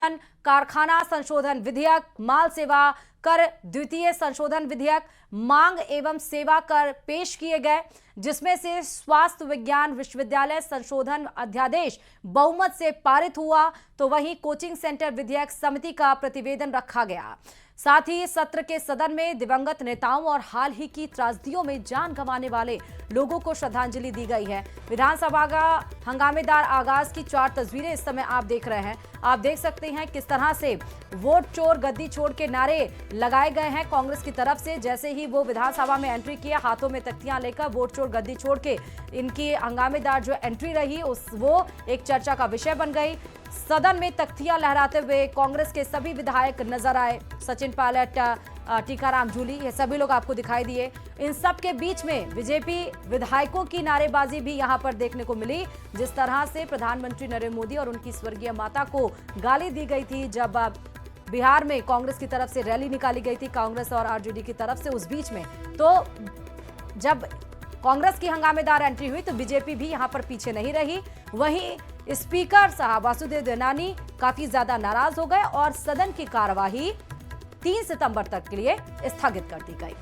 कारखाना संशोधन विधेयक, माल सेवा कर द्वितीय संशोधन विधेयक, मांग एवं सेवा कर पेश किए गए, जिसमें से स्वास्थ्य विज्ञान विश्वविद्यालय संशोधन अध्यादेश बहुमत से पारित हुआ, तो वहीं कोचिंग सेंटर विधेयक समिति का प्रतिवेदन रखा गया। साथ ही सत्र के सदन में दिवंगत नेताओं और हाल ही की त्रासदियों में जान गंवाने वाले लोगों को श्रद्धांजलि दी गई है। विधानसभा का हंगामेदार आगाज की 4 तस्वीरें इस समय आप देख रहे हैं। आप देख सकते हैं किस तरह से वोट चोर गद्दी छोड़ के नारे लगाए गए हैं कांग्रेस की तरफ से। जैसे ही वो विधानसभा में एंट्री किया, हाथों में तख्तियां लेकर वोट चोर गद्दी छोड़ के इनकी हंगामेदार जो एंट्री रही वो एक चर्चा का विषय बन गई। सदन में तख्तियां लहराते हुए कांग्रेस के सभी विधायक नजर आए। सचिन पायलट, टीकाराम जूली, ये सभी लोग आपको दिखाई दिए। इन सब के बीच में बीजेपी विधायकों की नारेबाजी भी यहां पर देखने को मिली। जिस तरह से प्रधानमंत्री नरेंद्र मोदी और उनकी स्वर्गीय माता को गाली दी गई थी जब बिहार में कांग्रेस की तरफ से रैली निकाली गई थी, कांग्रेस और आरजेडी की तरफ से, उस बीच में तो जब कांग्रेस की हंगामेदार एंट्री हुई तो बीजेपी भी यहां पर पीछे नहीं रही। वहीं स्पीकर साहब वासुदेव देवनानी काफी ज्यादा नाराज हो गए और सदन की कार्यवाही 3 सितंबर तक के लिए स्थगित कर दी गई।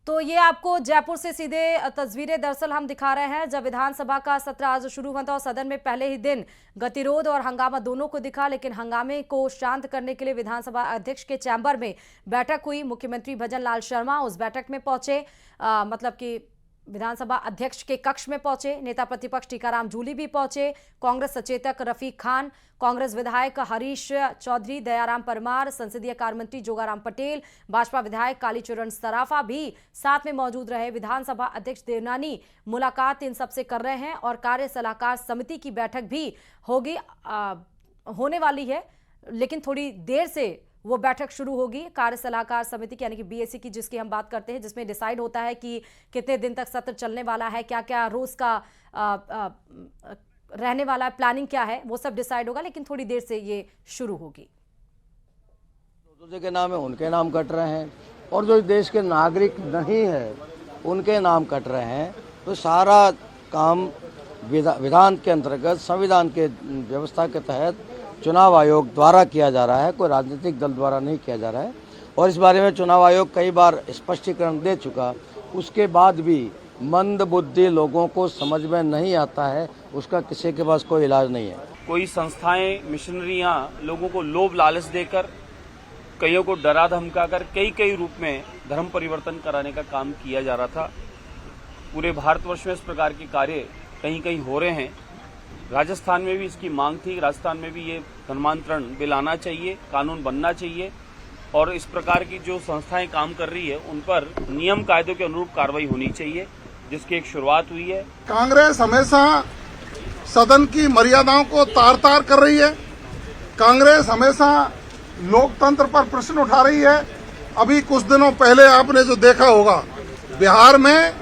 तो ये आपको जयपुर से सीधे तस्वीरें दरअसल हम दिखा रहे हैं जब विधानसभा का सत्र आज शुरू हुआ था और सदन में पहले ही दिन गतिरोध और हंगामा दोनों को दिखा। लेकिन हंगामे को शांत करने के लिए विधानसभा अध्यक्ष के चैम्बर में बैठक हुई। मुख्यमंत्री भजन लाल शर्मा उस बैठक में पहुंचे, मतलब कि विधानसभा अध्यक्ष के कक्ष में पहुंचे। नेता प्रतिपक्ष टीकाराम जूली भी पहुंचे। कांग्रेस सचेतक रफीक खान, कांग्रेस विधायक हरीश चौधरी, दयाराम परमार, संसदीय कार्य मंत्री जोगाराम पटेल, भाजपा विधायक कालीचरण सराफा भी साथ में मौजूद रहे। विधानसभा अध्यक्ष देवनानी मुलाकात इन सबसे कर रहे हैं और कार्य सलाहकार समिति की बैठक भी होने वाली है, लेकिन थोड़ी देर से वो बैठक शुरू होगी। कार्य सलाहकार समिति की यानी कि बीएसी की, जिसकी हम बात करते हैं, जिसमें डिसाइड होता है कि कितने दिन तक सत्र चलने वाला है, क्या क्या रोज का रहने वाला है, प्लानिंग क्या है, वो सब डिसाइड होगा। लेकिन थोड़ी देर से ये शुरू होगी। दूसरे के नाम है, उनके नाम कट रहे हैं, और जो देश के नागरिक नहीं है उनके नाम कट रहे हैं। तो सारा काम विधान के अंतर्गत, संविधान के व्यवस्था के तहत चुनाव आयोग द्वारा किया जा रहा है, कोई राजनीतिक दल द्वारा नहीं किया जा रहा है। और इस बारे में चुनाव आयोग कई बार स्पष्टीकरण दे चुका, उसके बाद भी मंद बुद्धि लोगों को समझ में नहीं आता है, उसका किसी के पास कोई इलाज नहीं है। कोई संस्थाएं, मिशनरियां लोगों को लोभ लालच देकर, कईयों को डरा धमकाकर कई रूप में धर्म परिवर्तन कराने का काम किया जा रहा था। पूरे भारतवर्ष में इस प्रकार के कार्य कहीं हो रहे हैं। राजस्थान में भी इसकी मांग थी, राजस्थान में भी ये धर्मांतरण बिल आना चाहिए, कानून बनना चाहिए, और इस प्रकार की जो संस्थाएं काम कर रही है उन पर नियम कायदों के अनुरूप कार्रवाई होनी चाहिए, जिसकी एक शुरुआत हुई है। कांग्रेस हमेशा सदन की मर्यादाओं को तार तार कर रही है। कांग्रेस हमेशा लोकतंत्र पर प्रश्न उठा रही है। अभी कुछ दिनों पहले आपने जो देखा होगा, बिहार में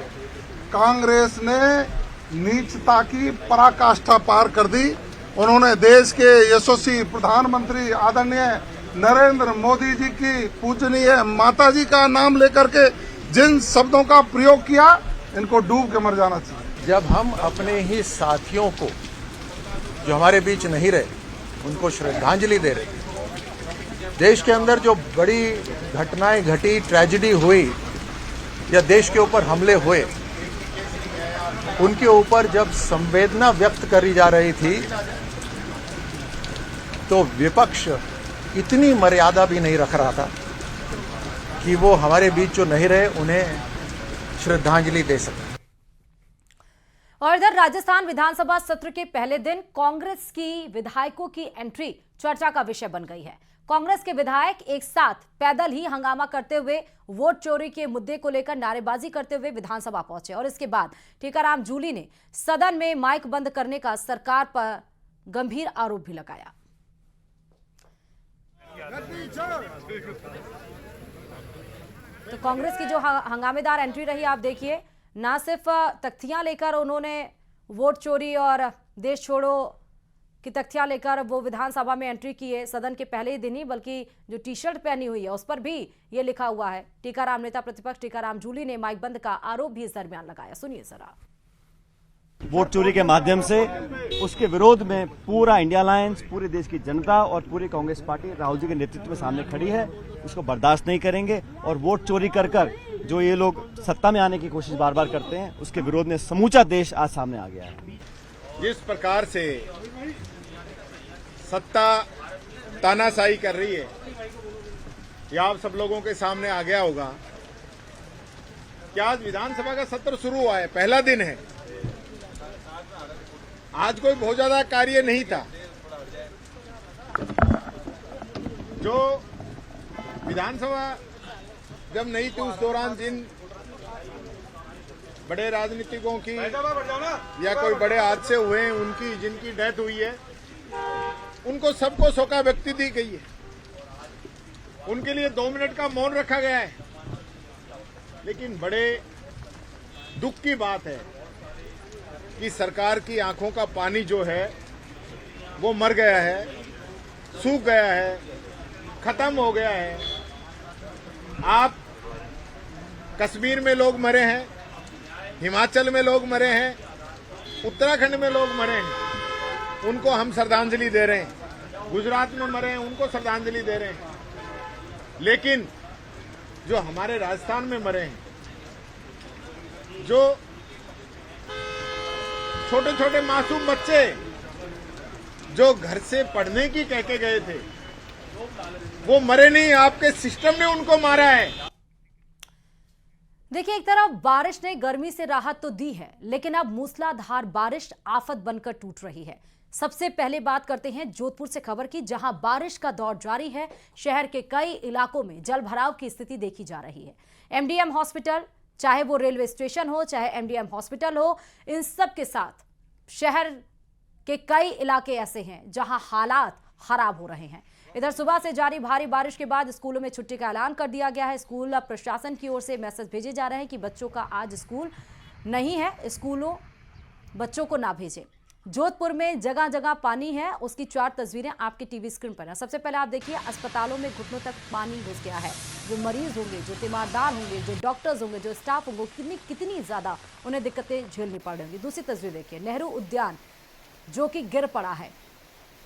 कांग्रेस ने नीचता की पराकाष्ठा पार कर दी। उन्होंने देश के यशस्वी प्रधानमंत्री आदरणीय नरेंद्र मोदी जी की पूजनीय माता जी का नाम लेकर के जिन शब्दों का प्रयोग किया, इनको डूब के मर जाना चाहिए। जब हम अपने ही साथियों को जो हमारे बीच नहीं रहे, उनको श्रद्धांजलि दे रहे, देश के अंदर जो बड़ी घटनाएं घटी, ट्रेजेडी हुई या देश के ऊपर हमले हुए, उनके ऊपर जब संवेदना व्यक्त करी जा रही थी तो विपक्ष इतनी मर्यादा भी नहीं रख रहा था कि वो हमारे बीच जो नहीं रहे उन्हें श्रद्धांजलि दे सके। और इधर राजस्थान विधानसभा सत्र के पहले दिन कांग्रेस की विधायकों की एंट्री चर्चा का विषय बन गई है। कांग्रेस के विधायक एक साथ पैदल ही हंगामा करते हुए वोट चोरी के मुद्दे को लेकर नारेबाजी करते हुए विधानसभा पहुंचे और इसके बाद टीकाराम जूली ने सदन में माइक बंद करने का सरकार पर गंभीर आरोप भी लगाया। तो कांग्रेस की जो हंगामेदार एंट्री रही, आप देखिए, ना सिर्फ तख्तियां लेकर उन्होंने वोट चोरी और देश छोड़ो की तख्तियां लेकर वो विधानसभा में एंट्री किए सदन के पहले ही दिन ही, बल्कि जो टी शर्ट पहनी हुई है उस पर भी ये लिखा हुआ है टीकाराम। नेता प्रतिपक्ष टीकाराम जूली ने माइक बंद का आरोप भी इस दरमियान लगाया। सुनिए जरा। वोट चोरी के माध्यम से उसके विरोध में पूरा इंडिया अलायंस, पूरे देश की जनता और पूरी कांग्रेस पार्टी राहुल जी के नेतृत्व में सामने खड़ी है। उसको बर्दाश्त नहीं करेंगे और वोट चोरी कर जो ये लोग सत्ता में आने की कोशिश बार बार करते हैं, उसके विरोध में समूचा देश आज सामने आ गया है। जिस प्रकार से सत्ता तानाशाही कर रही है, यह आप सब लोगों के सामने आ गया होगा कि आज विधानसभा का सत्र शुरू हुआ है, पहला दिन है। आज कोई बहुत ज्यादा कार्य नहीं था। जो विधानसभा जब नहीं थी उस दौरान जिन बड़े राजनीतिकों की या कोई बड़े हादसे हुए हैं, उनकी जिनकी डेथ हुई है, उनको सबको शोका व्यक्ति दी गई है। उनके लिए 2 मिनट का मौन रखा गया है। लेकिन बड़े दुख की बात है कि सरकार की आंखों का पानी जो है वो मर गया है, सूख गया है, खत्म हो गया है। आप कश्मीर में लोग मरे हैं, हिमाचल में लोग मरे हैं, उत्तराखंड में लोग मरे हैं, उनको हम श्रद्धांजलि दे रहे हैं। गुजरात में मरे हैं, उनको श्रद्धांजलि दे रहे हैं। लेकिन जो हमारे राजस्थान में मरे हैं, जो छोटे छोटे मासूम बच्चे जो घर से पढ़ने की कह के गए थे, वो मरे नहीं, आपके सिस्टम ने उनको मारा है। देखिए, एक तरफ बारिश ने गर्मी से राहत तो दी है, लेकिन अब मूसलाधार बारिश आफत बनकर टूट रही है। सबसे पहले बात करते हैं जोधपुर से खबर की, जहां बारिश का दौर जारी है। शहर के कई इलाकों में जल भराव की स्थिति देखी जा रही है। एमडीएम हॉस्पिटल, चाहे वो रेलवे स्टेशन हो, चाहे एमडीएम हॉस्पिटल हो, इन सब के साथ शहर के कई इलाके ऐसे हैं जहां हालात खराब हो रहे हैं। इधर सुबह से जारी भारी बारिश के बाद स्कूलों में छुट्टी का ऐलान कर दिया गया है। स्कूल प्रशासन की ओर से मैसेज भेजे जा रहे हैं कि बच्चों का आज स्कूल नहीं है, स्कूलों बच्चों को ना भेजें। जोधपुर में जगह जगह पानी है, उसकी 4 तस्वीरें आपके टीवी स्क्रीन पर है। सबसे पहले आप देखिए, अस्पतालों में घुटनों तक पानी घुस गया है। जो मरीज होंगे, जो तीमारदार होंगे, जो डॉक्टर्स होंगे, जो स्टाफ होंगे, कितनी ज्यादा उन्हें दिक्कतें झेलनी पड़ रही होंगी। दूसरी तस्वीर देखिए, नेहरू उद्यान जो कि गिर पड़ा है।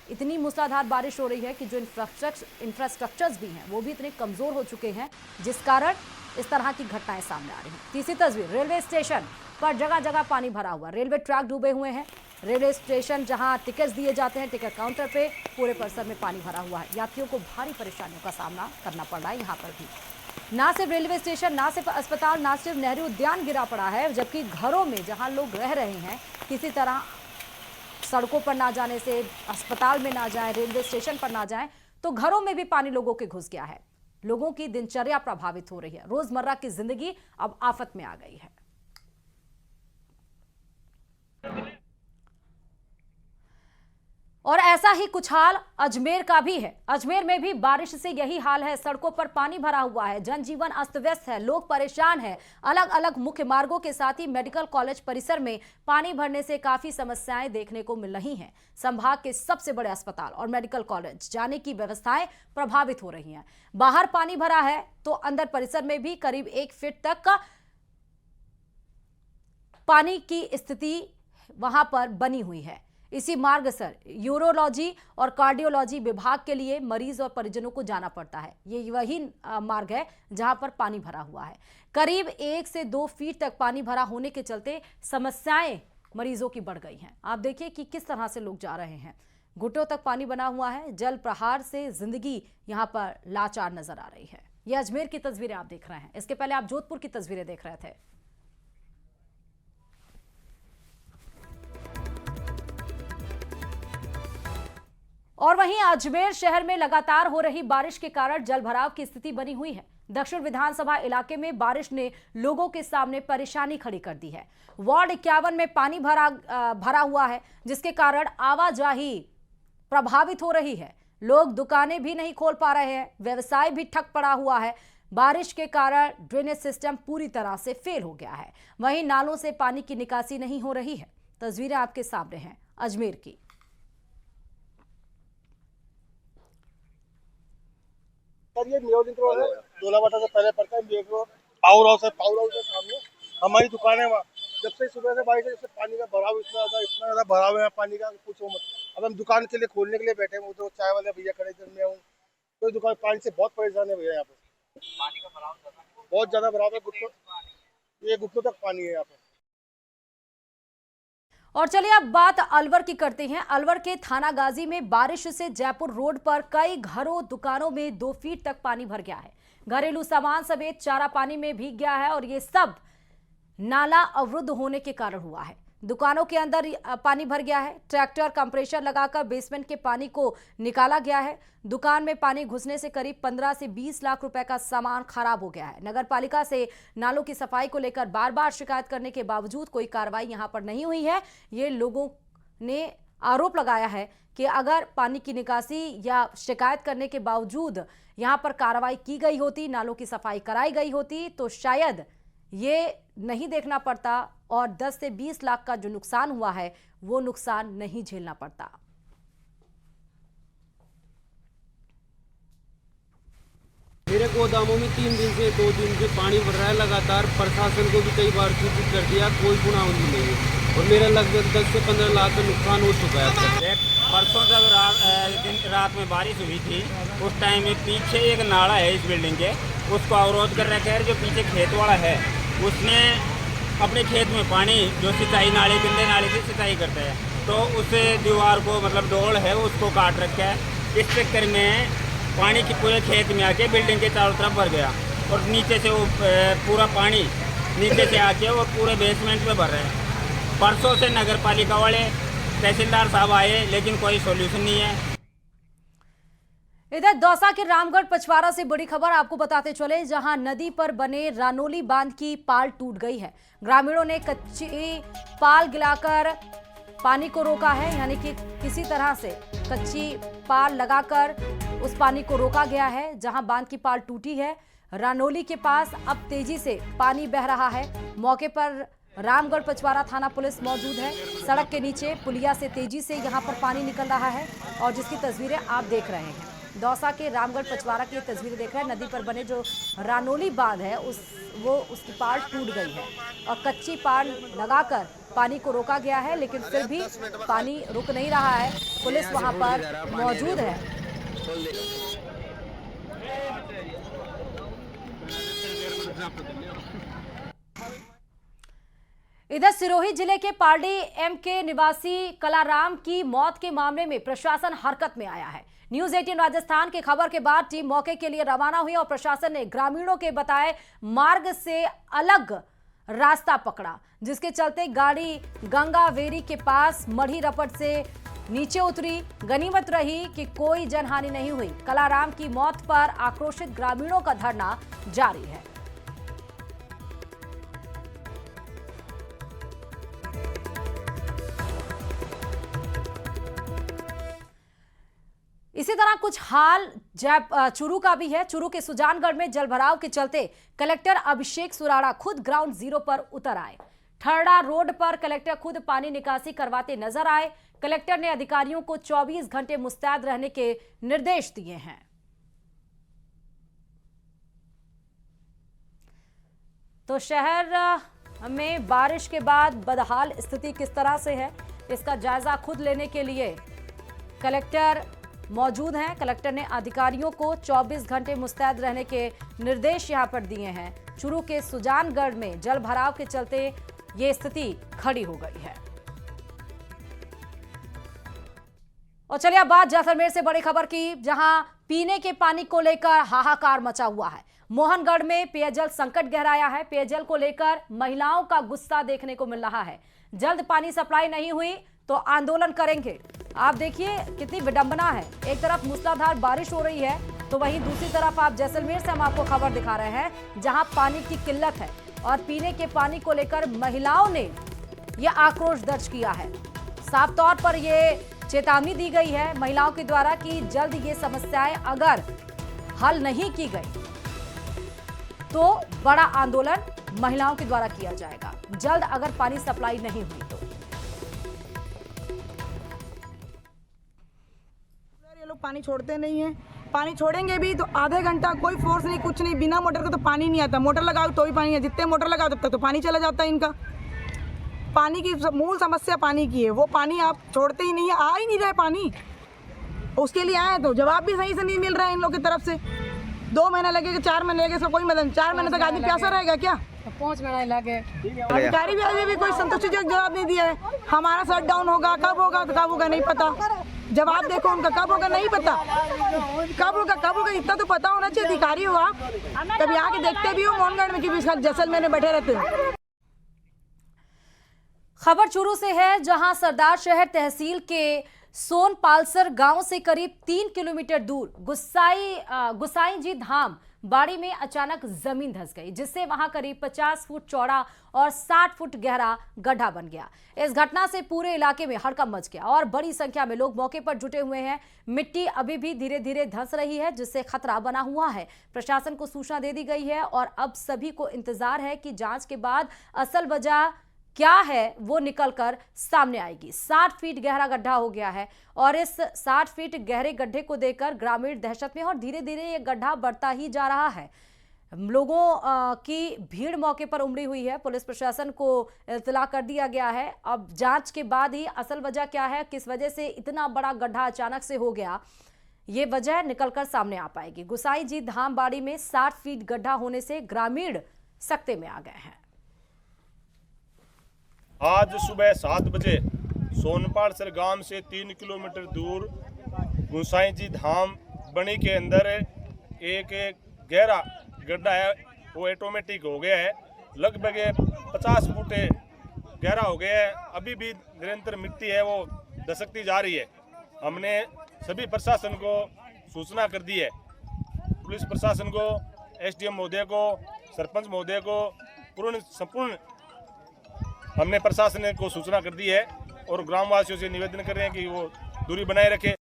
इतनी मूसलाधार बारिश हो रही है कि जो इंफ्रास्ट्रक्चर्स भी हैं वो भी इतने कमजोर हो चुके हैं, जिस कारण इस तरह की घटनाएं सामने आ रही हैं। तीसरी तस्वीर, रेलवे स्टेशन पर जगह जगह पानी भरा हुआ, रेलवे ट्रैक डूबे हुए हैं। रेलवे स्टेशन जहां टिकट्स दिए जाते हैं, टिकट काउंटर पे पूरे परिसर में पानी भरा हुआ है। यात्रियों को भारी परेशानियों का सामना करना पड़ रहा है। यहाँ पर भी ना सिर्फ रेलवे स्टेशन, ना सिर्फ अस्पताल, ना सिर्फ नेहरू उद्यान गिरा पड़ा है, जबकि घरों में जहां लोग रह रहे हैं, किसी तरह सड़कों पर ना जाने से, अस्पताल में ना जाएं, रेलवे स्टेशन पर ना जाएं, तो घरों में भी पानी लोगों के घुस गया है। लोगों की दिनचर्या प्रभावित हो रही है। रोजमर्रा की जिंदगी अब आफत में आ गई है। और ऐसा ही कुछ हाल अजमेर का भी है। अजमेर में भी बारिश से यही हाल है। सड़कों पर पानी भरा हुआ है, जनजीवन अस्त व्यस्त है, लोग परेशान हैं। अलग अलग मुख्य मार्गों के साथ ही मेडिकल कॉलेज परिसर में पानी भरने से काफी समस्याएं देखने को मिल रही हैं। संभाग के सबसे बड़े अस्पताल और मेडिकल कॉलेज जाने की व्यवस्थाएं प्रभावित हो रही हैं। बाहर पानी भरा है तो अंदर परिसर में भी करीब 1 फीट तक का पानी की स्थिति वहां पर बनी हुई है। इसी मार्ग से यूरोलॉजी और कार्डियोलॉजी विभाग के लिए मरीज और परिजनों को जाना पड़ता है। ये वही मार्ग है जहां पर पानी भरा हुआ है। करीब 1 से 2 फीट तक पानी भरा होने के चलते समस्याएं मरीजों की बढ़ गई हैं। आप देखिए कि किस तरह से लोग जा रहे हैं। घुटनों तक पानी बना हुआ है। जल प्रहार से जिंदगी यहां पर लाचार नजर आ रही है। ये अजमेर की तस्वीरें आप देख रहे हैं। इसके पहले आप जोधपुर की तस्वीरें देख रहे थे। और वहीं अजमेर शहर में लगातार हो रही बारिश के कारण जलभराव की स्थिति बनी हुई है। दक्षिण विधानसभा इलाके में बारिश ने लोगों के सामने परेशानी खड़ी कर दी है। वार्ड 51 में पानी भरा हुआ है, जिसके कारण आवाजाही प्रभावित हो रही है। लोग दुकानें भी नहीं खोल पा रहे हैं, व्यवसाय भी ठप पड़ा हुआ है। बारिश के कारण ड्रेनेज सिस्टम पूरी तरह से फेल हो गया है। वहीं नालों से पानी की निकासी नहीं हो रही है। तस्वीरें आपके सामने हैं अजमेर की। सर ये नियोजित रोड है, डोलाबाटा से पहले पड़ता है मेक रोड, पावर हाउस है, पावर हाउस के सामने हमारी दुकान है। वहाँ जब से सुबह से बारिश से पानी का भराव इतना ज्यादा भराव है पानी का, पूछो मत। अब हम दुकान के लिए खोलने के लिए बैठे हैं, वो तो चाय वाले भैया खड़े थे, मैं हूँ, कोई दुकान पानी से बहुत परेशान है भैया। यहाँ पे पानी का भराव बहुत ज्यादा भराव है, घुटनों तक पानी है यहाँ पे। और चलिए अब बात अलवर की करते हैं। अलवर के थाना गाजी में बारिश से जयपुर रोड पर कई घरों दुकानों में 2 फीट तक पानी भर गया है। घरेलू सामान समेत चारा पानी में भीग गया है और ये सब नाला अवरुद्ध होने के कारण हुआ है। दुकानों के अंदर पानी भर गया है। ट्रैक्टर कंप्रेसर लगाकर बेसमेंट के पानी को निकाला गया है। दुकान में पानी घुसने से करीब 15 से 20 लाख रुपए का सामान खराब हो गया है। नगर पालिका से नालों की सफाई को लेकर बार बार शिकायत करने के बावजूद कोई कार्रवाई यहां पर नहीं हुई है। ये लोगों ने आरोप लगाया है कि अगर पानी की निकासी या शिकायत करने के बावजूद यहां पर कार्रवाई की गई होती, नालों की सफाई कराई गई होती, तो शायद ये नहीं देखना पड़ता और 10 से 20 लाख का जो नुकसान हुआ है वो नुकसान नहीं झेलना पड़ता। मेरे गोदामों में 3 दिन से 2 दिन से पानी भर रहा है लगातार। प्रशासन को भी कई बार सूचित कर दिया, कोई सुनाई नहीं है और मेरा लगभग 10 से 15 लाख का नुकसान हो चुका है। परसों जब रात में बारिश हुई थी उस टाइम में पीछे एक नाला है इस बिल्डिंग के, उसको अवरोध कर रखा है। जो पीछे खेत वाला है उसने अपने खेत में पानी जो सिंचाई नाले गंदे नाले से सिंचाई करते हैं, तो उस दीवार को मतलब डोल है उसको काट रखा है। इस चक्कर में पानी की पूरे खेत में आके बिल्डिंग के चारों तरफ भर गया और नीचे से वो पूरा पानी नीचे से आके और पूरे बेसमेंट में भर रहे हैं। परसों से नगर पालिका वाले तहसीलदार साहब आए लेकिन कोई सोल्यूशन नहीं है। इधर दौसा के रामगढ़ पचवारा से बड़ी खबर आपको बताते चले, जहां नदी पर बने रानोली बांध की पाल टूट गई है। ग्रामीणों ने कच्ची पाल गिराकर पानी को रोका है, यानी कि किसी तरह से कच्ची पाल लगाकर उस पानी को रोका गया है। जहां बांध की पाल टूटी है, रानोली के पास अब तेजी से पानी बह रहा है। मौके पर रामगढ़ पचवारा थाना पुलिस मौजूद है। सड़क के नीचे पुलिया से तेजी से यहां पर पानी निकल रहा है और जिसकी तस्वीरें आप देख रहे हैं। दौसा के रामगढ़ पचवारा की तस्वीरें देख रहे हैं। नदी पर बने जो रानोली बांध है उसकी पाल टूट गई है और कच्ची पाल लगाकर पानी को रोका गया है, लेकिन फिर भी पानी रुक नहीं रहा है। पुलिस वहां पर मौजूद है। इधर सिरोही जिले के पारडी एम के निवासी कलाराम की मौत के मामले में प्रशासन हरकत में आया है। न्यूज 18 राजस्थान की खबर के बाद टीम मौके के लिए रवाना हुई और प्रशासन ने ग्रामीणों के बताए मार्ग से अलग रास्ता पकड़ा, जिसके चलते गाड़ी गंगावेरी के पास मढ़ी रपट से नीचे उतरी। गनीमत रही कि कोई जनहानि नहीं हुई। कलाराम की मौत पर आक्रोशित ग्रामीणों का धरना जारी है। इसी तरह कुछ हाल चूरू का भी है। चूरू के सुजानगढ़ में जलभराव के चलते कलेक्टर अभिषेक सुराड़ा खुद ग्राउंड जीरो पर उतर आए। ठरड़ा रोड पर कलेक्टर खुद पानी निकासी करवाते नजर आए। कलेक्टर ने अधिकारियों को 24 घंटे मुस्तैद रहने के निर्देश दिए हैं। तो शहर में बारिश के बाद बदहाल स्थिति किस तरह से है, इसका जायजा खुद लेने के लिए कलेक्टर मौजूद हैं। कलेक्टर ने अधिकारियों को 24 घंटे मुस्तैद रहने के निर्देश यहां पर दिए हैं। चूरू के सुजानगढ़ में जल भराव के चलते ये स्थिति खड़ी हो गई है। और चलिए अब बात जैसलमेर से बड़ी खबर की, जहां पीने के पानी को लेकर हाहाकार मचा हुआ है। मोहनगढ़ में पेयजल संकट गहराया है। पेयजल को लेकर महिलाओं का गुस्सा देखने को मिल रहा है। जल्द पानी सप्लाई नहीं हुई तो आंदोलन करेंगे। आप देखिए कितनी विडंबना है। एक तरफ मूसलाधार बारिश हो रही है तो वहीं दूसरी तरफ आप जैसलमेर से हम आपको खबर दिखा रहे हैं, जहां पानी की किल्लत है और पीने के पानी को लेकर महिलाओं ने यह आक्रोश दर्ज किया है। साफ तौर पर यह चेतावनी दी गई है महिलाओं के द्वारा कि जल्द ये समस्याएं अगर हल नहीं की गई तो बड़ा आंदोलन महिलाओं के द्वारा किया जाएगा, जल्द अगर पानी सप्लाई नहीं हुई तो। ये लोग पानी छोड़ते नहीं हैं, पानी छोड़ेंगे भी तो आधे घंटा कोई फोर्स नहीं, कुछ नहीं, बिना मोटर का तो पानी नहीं आता। मोटर लगाओ तो भी पानी है, जितने मोटर लगाओ तब तक तो पानी चला जाता है इनका। पानी की मूल समस्या पानी की है, वो पानी आप छोड़ते ही नहीं है, आ ही नहीं रहा है पानी। उसके लिए आए तो जवाब भी सही से नहीं मिल रहा है इन लोग की तरफ से। 2 महीने लगेगा, 4 महीने लगेगा, इसका कोई मतलब। 4 महीने तक आदमी प्यासा रहेगा क्या? 5 महीने लगे। अधिकारी भी अभी भी कोई संतुष्टिजनक जवाब नहीं दिया है। हमारा शट डाउन होगा, कब होगा तो कब होगा नहीं पता। जवाब देखो उनका, कब होगा नहीं पता, कब होगा इतना तो पता होना चाहिए। अधिकारी हो आप, कभी आके देखते भी हो मोहनगढ़ में कि जैसलमेर में बैठे रहते हो। खबर चूरू से है, जहां सरदार शहर तहसील के सोनपालसर गांव से करीब 3 किलोमीटर दूर गुसाई जी धाम बाड़ी में अचानक जमीन धंस गई, जिससे वहां करीब 50 फुट चौड़ा और 60 फुट गहरा गड्ढा बन गया। इस घटना से पूरे इलाके में हड़कंप मच गया और बड़ी संख्या में लोग मौके पर जुटे हुए हैं। मिट्टी अभी भी धीरे धीरे धंस रही है, जिससे खतरा बना हुआ है। प्रशासन को सूचना दे दी गई है और अब सभी को इंतजार है कि जांच के बाद असल वजह क्या है वो निकलकर सामने आएगी। 60 फीट गहरा गड्ढा हो गया है और इस 60 फीट गहरे गड्ढे को देखकर ग्रामीण दहशत में, और धीरे धीरे ये गड्ढा बढ़ता ही जा रहा है। लोगों की भीड़ मौके पर उमड़ी हुई है। पुलिस प्रशासन को इत्तला कर दिया गया है। अब जांच के बाद ही असल वजह क्या है, किस वजह से इतना बड़ा गड्ढा अचानक से हो गया, ये वजह निकलकर सामने आ पाएगी। गुसाई जी धाम बाड़ी में 60 फीट गड्ढा होने से ग्रामीण सकते में आ गए हैं। आज सुबह 7 बजे सोनपालसर गांव से 3 किलोमीटर दूर गुसाई जी धाम बनी के अंदर एक गहरा गड्ढा है, वो ऑटोमेटिक हो गया है। लगभग 50 फुट गहरा हो गया है। अभी भी निरंतर मिट्टी है वो दसकती जा रही है। हमने सभी प्रशासन को सूचना कर दी है। पुलिस प्रशासन को, एसडीएम महोदय को, सरपंच महोदय को संपूर्ण हमने प्रशासन को सूचना कर दी है और ग्रामवासियों से निवेदन कर रहे हैं कि वो दूरी बनाए रखें।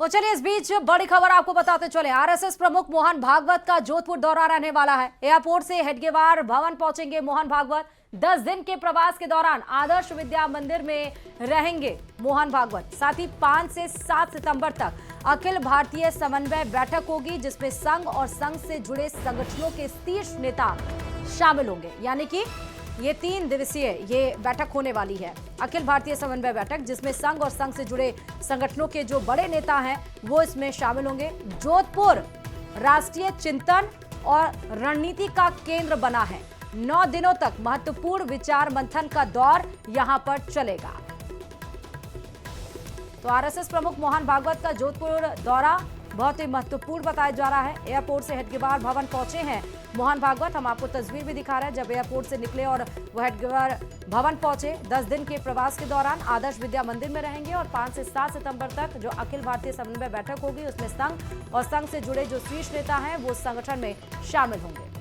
तो चलिए, इस बीच बड़ी खबर आपको बताते चले। आरएसएस प्रमुख मोहन भागवत का जोधपुर दौरा रहने वाला है। एयरपोर्ट से हेडगेवार भवन पहुंचेंगे मोहन भागवत। 10 दिन के प्रवास के दौरान आदर्श विद्या मंदिर में रहेंगे मोहन भागवत। साथ ही 5 से 7 सितंबर तक अखिल भारतीय समन्वय बैठक होगी, जिसमें संघ और संघ से जुड़े संगठनों के शीर्ष नेता शामिल होंगे। यानी कि ये 3 दिवसीय ये बैठक होने वाली है, अखिल भारतीय समन्वय बैठक, जिसमें संघ और संघ से जुड़े संगठनों के जो बड़े नेता हैं वो इसमें शामिल होंगे। जोधपुर राष्ट्रीय चिंतन और रणनीति का केंद्र बना है। 9 दिनों तक महत्वपूर्ण विचार मंथन का दौर यहां पर चलेगा। तो आरएसएस प्रमुख मोहन भागवत का जोधपुर दौरा बहुत ही महत्वपूर्ण बताया जा रहा है। एयरपोर्ट से हेडगेवार भवन पहुंचे हैं मोहन भागवत। हम आपको तस्वीर भी दिखा रहे हैं जब एयरपोर्ट से निकले और वो हेडगेवार भवन पहुंचे। 10 दिन के प्रवास के दौरान आदर्श विद्या मंदिर में रहेंगे और 5 से 7 सितंबर तक जो अखिल भारतीय समन्वय बैठक होगी उसमें संघ और संघ से जुड़े जो शीर्ष नेता हैं वो संगठन में शामिल होंगे।